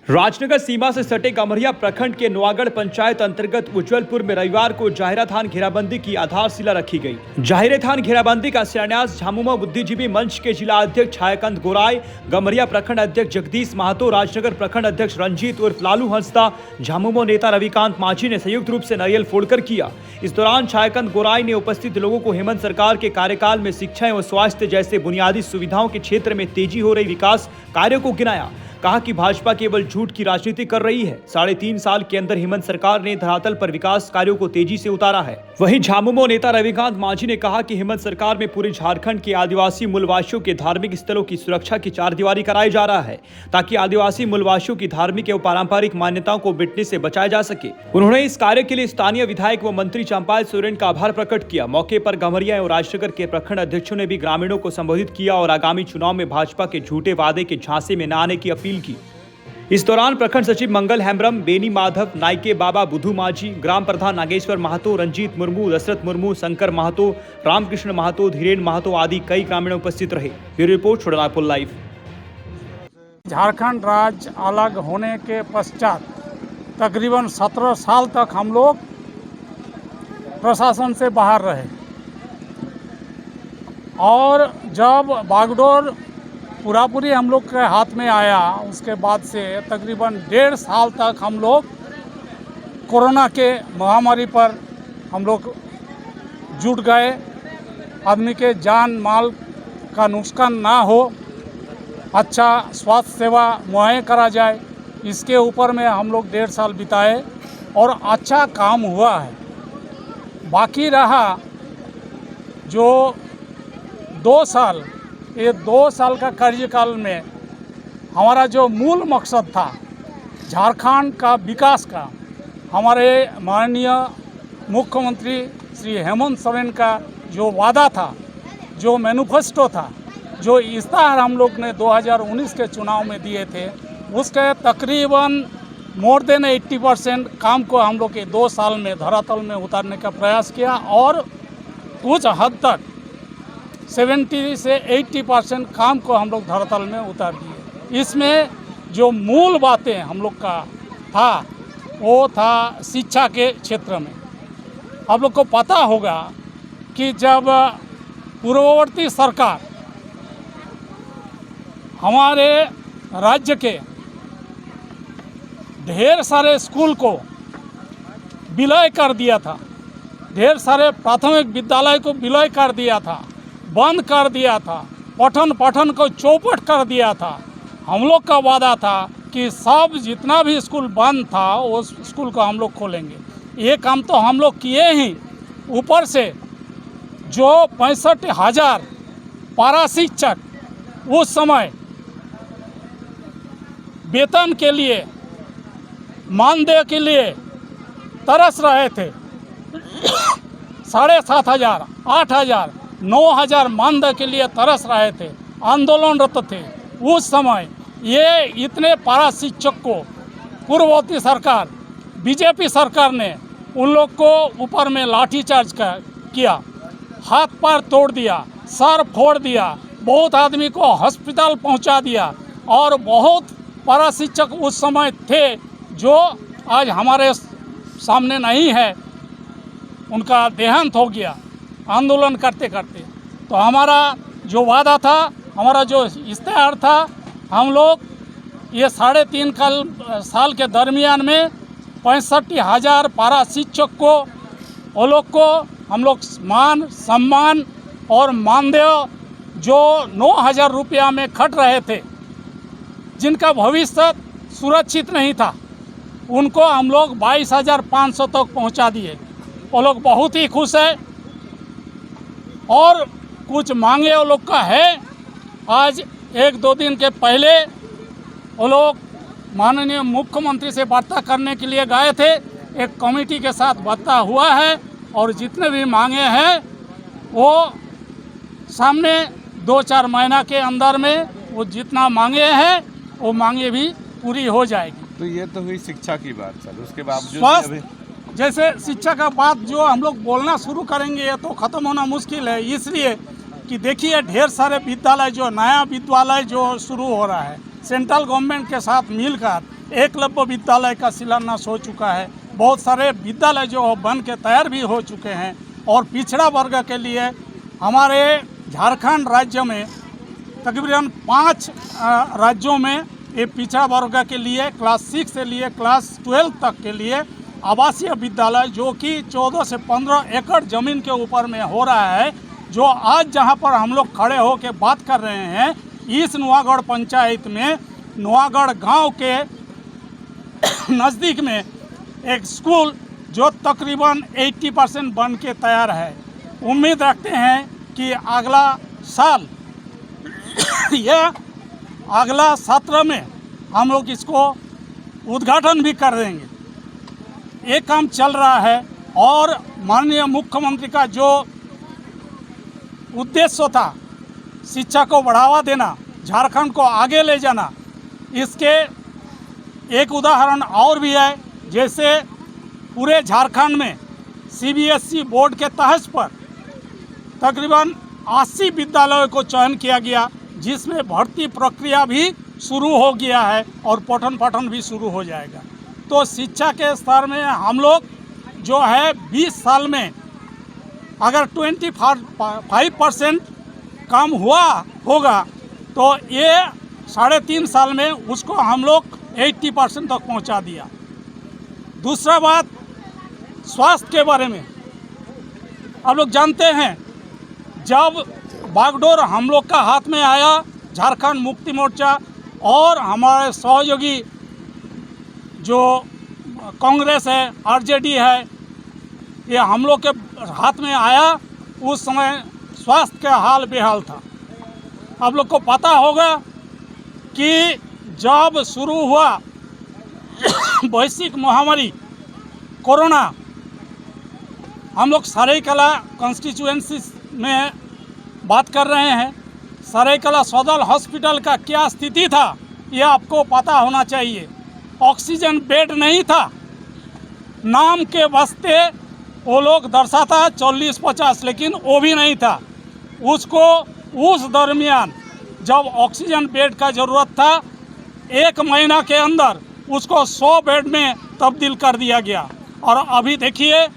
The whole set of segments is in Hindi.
राजनगर सीमा से सटे गम्हरिया प्रखंड के नवागढ़ पंचायत अंतर्गत उज्जवलपुर में रविवार को जाहिरा थान घेराबंदी की आधारशिला रखी गई। जाहिरा थान घेराबंदी का शिलान्यास झामुमो बुद्धिजीवी मंच के जिला अध्यक्ष छायाकांत गोराय, गम्हरिया प्रखंड अध्यक्ष जगदीश महतो, राजनगर प्रखंड अध्यक्ष रंजीत उर्फ लालू हंसदा, झामुमो नेता रविकांत माझी ने संयुक्त रूप से नारियल फोड़कर किया। इस दौरान छायाकांत गोराय ने उपस्थित लोगों को हेमंत सरकार के कार्यकाल में शिक्षा एवं स्वास्थ्य जैसे बुनियादी सुविधाओं के क्षेत्र में तेजी हो रही विकास कार्यों को गिनाया। कहा कि भाजपा केवल झूठ की राजनीति कर रही है। 3.5 साल के अंदर हेमंत सरकार ने धरातल पर विकास कार्यों को तेजी से उतारा है। वहीं झामुमो नेता रविकांत माझी ने कहा कि हेमंत सरकार में पूरे झारखंड के आदिवासी मूलवासियों के धार्मिक स्थलों की सुरक्षा की चारदीवारी कराई जा रहा है, ताकि आदिवासी मूलवासियों की धार्मिक एवं पारंपरिक मान्यताओं को मिटने से बचाया जा सके। उन्होंने इस कार्य के लिए स्थानीय विधायक व मंत्री चंपाल सोरेन का आभार प्रकट किया। मौके पर गम्हरिया एवं राजनगर के प्रखंड अध्यक्षों ने भी ग्रामीणों को संबोधित किया और आगामी चुनाव में भाजपा के झूठे वादे के झांसे में न आने की अपील की। इस दौरान प्रखंड सचिव मंगल हेम्ब्रम, बेनी माधव, नाइके बाबा बुधू माझी, ग्राम प्रधान नागेश्वर महतो, रंजीत मुर्मू, दशरथ मुर्मू, शंकर महतो, रामकृष्ण महतो, धीरेन महतो आदि कई ग्रामीण उपस्थित रहे। Bureau report, Chotanagpur live. Jharkhand राज्य अलग होने के पश्चात तकरीबन 17 साल तक हम लोग प्रशासन से बाहर रहे और जब बागडोर पूरी हम लोग के हाथ में आया, उसके बाद से तकरीबन 1.5 साल तक हम लोग कोरोना के महामारी पर हम लोग जुट गए। आदमी के जान माल का नुकसान ना हो, अच्छा स्वास्थ्य सेवा मुहैया करा जाए, इसके ऊपर में हम लोग 1.5 साल बिताए और अच्छा काम हुआ है। बाकी रहा जो 2 साल, ये 2 साल का कार्यकाल में हमारा जो मूल मकसद था झारखंड का विकास का, हमारे माननीय मुख्यमंत्री श्री हेमंत सोरेन का जो वादा था, जो मैनिफेस्टो था, जो इश्तेहार हम लोग ने 2019 के चुनाव में दिए थे, उसके तकरीबन मोर देन 80% काम को हम लोग के 2 साल में धरातल में उतारने का प्रयास किया और कुछ हद तक 70 से 80% काम को हम लोग धरातल में उतार दिए। इसमें जो मूल बातें हम लोग का था वो था शिक्षा के क्षेत्र में। आप लोग को पता होगा कि जब पूर्ववर्ती सरकार हमारे राज्य के ढेर सारे स्कूल को विलय कर दिया था, ढेर सारे प्राथमिक विद्यालय को विलय कर दिया था, बंद कर दिया था, पठन को चौपट कर दिया था। हम लोग का वादा था कि सब जितना भी स्कूल बंद था वो स्कूल को हम लोग खोलेंगे। ये काम तो हम लोग किए ही, ऊपर से जो 65,000 पारा शिक्षक उस समय वेतन के लिए, मानदेय के लिए तरस रहे थे, 7,500, 8,000, 9,000 मानदेय के लिए तरस रहे थे, आंदोलनरत थे। उस समय ये इतने पारा शिक्षक को पूर्ववर्ती सरकार बीजेपी सरकार ने उन लोग को ऊपर में लाठीचार्ज किया, हाथ पैर तोड़ दिया, सर फोड़ दिया, बहुत आदमी को हॉस्पिटल पहुंचा दिया और बहुत पारा शिक्षक उस समय थे जो आज हमारे सामने नहीं है, उनका देहांत हो गया आंदोलन करते करते। तो हमारा जो वादा था, हमारा जो इश्तेहार था, हम लोग ये 3.5 साल के दरमियान में 65,000 पारा शिक्षक को, वो लोग को हम लोग मान सम्मान और मानदेय जो 9,000 रुपया में खट रहे थे, जिनका भविष्य सुरक्षित नहीं था, उनको हम लोग 22,500 तक पहुंचा दिए। वो लोग बहुत ही खुश है और कुछ मांगे वो लोग का है। आज 1-2 दिन के पहले वो लोग माननीय मुख्यमंत्री से वार्ता करने के लिए गए थे, एक कमेटी के साथ वार्ता हुआ है और जितने भी मांगे हैं वो सामने 2-4 महीना के अंदर में वो जितना मांगे हैं वो मांगे भी पूरी हो जाएगी। तो ये तो हुई शिक्षा की बात सर, उसके बावजूद स्वास्थ्य जैसे शिक्षा का बात जो हम लोग बोलना शुरू करेंगे ये तो ख़त्म होना मुश्किल है, इसलिए कि देखिए ढेर सारे विद्यालय, जो नया विद्यालय जो शुरू हो रहा है सेंट्रल गवर्नमेंट के साथ मिलकर एकलव्य विद्यालय का शिलान्यास हो चुका है। बहुत सारे विद्यालय जो बन के तैयार भी हो चुके हैं। और पिछड़ा वर्ग के लिए हमारे झारखंड राज्य में तकरीबन 5 राज्यों में ये पिछड़ा वर्ग के लिए क्लास 6 से लिए क्लास 12 तक के लिए आवासीय विद्यालय जो कि 14 से 15 एकड़ ज़मीन के ऊपर में हो रहा है। जो आज जहां पर हम लोग खड़े हो के बात कर रहे हैं, इस नुआगढ़ पंचायत में नुआगढ़ गांव के नज़दीक में एक स्कूल जो तकरीबन 80% बन के तैयार है। उम्मीद रखते हैं कि अगला साल या अगला सत्र में हम लोग इसको उद्घाटन भी कर देंगे। ये काम चल रहा है और माननीय मुख्यमंत्री का जो उद्देश्य था शिक्षा को बढ़ावा देना, झारखंड को आगे ले जाना, इसके एक उदाहरण और भी है। जैसे पूरे झारखंड में CBSE बोर्ड के तहत पर तकरीबन 80 विद्यालयों को चयन किया गया, जिसमें भर्ती प्रक्रिया भी शुरू हो गया है और पठन पाठन भी शुरू हो जाएगा। तो शिक्षा के स्तर में हम लोग जो है 20 साल में अगर 25% कम हुआ होगा तो ये 3.5 साल में उसको हम लोग 80% तक पहुंचा दिया। दूसरा बात स्वास्थ्य के बारे में, आप लोग जानते हैं जब बागडोर हम लोग का हाथ में आया, झारखंड मुक्ति मोर्चा और हमारे सहयोगी जो कांग्रेस है, RJD है, ये हम लोग के हाथ में आया, उस समय स्वास्थ्य का हाल बेहाल था। आप लोग को पता होगा कि जब शुरू हुआ वैश्विक महामारी कोरोना, हम लोग सरायकला कॉन्स्टिट्यूएंसी में बात कर रहे हैं। सरायकला सदर हॉस्पिटल का क्या स्थिति था ये आपको पता होना चाहिए। ऑक्सीजन बेड नहीं था, नाम के वास्ते वो लोग दर्शाता 40-50, लेकिन वो भी नहीं था। उसको उस दरमियान जब ऑक्सीजन बेड का ज़रूरत था, 1 महीना के अंदर उसको 100 बेड में तब्दील कर दिया गया। और अभी देखिए,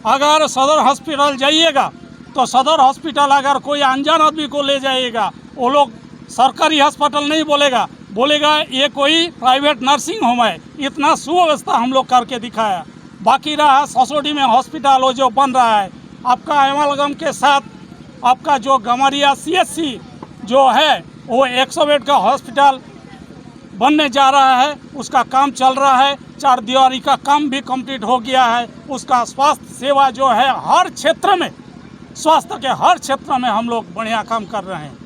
अगर सदर हॉस्पिटल जाइएगा तो सदर हॉस्पिटल अगर कोई अनजान आदमी को ले जाइएगा, वो लोग सरकारी अस्पताल नहीं बोलेगा ये कोई प्राइवेट नर्सिंग होम है। इतना सुव्यवस्था हम लोग करके दिखाया। बाकी रहा ससोडी में हॉस्पिटल वो जो बन रहा है, आपका एमालगम के साथ आपका जो गमरिया CSC जो है वो 100 बेड का हॉस्पिटल बनने जा रहा है, उसका काम चल रहा है। 4 दीवारी का काम भी कंप्लीट हो गया है। उसका स्वास्थ्य सेवा जो है हर क्षेत्र में, स्वास्थ्य के हर क्षेत्र में हम लोग बढ़िया काम कर रहे हैं।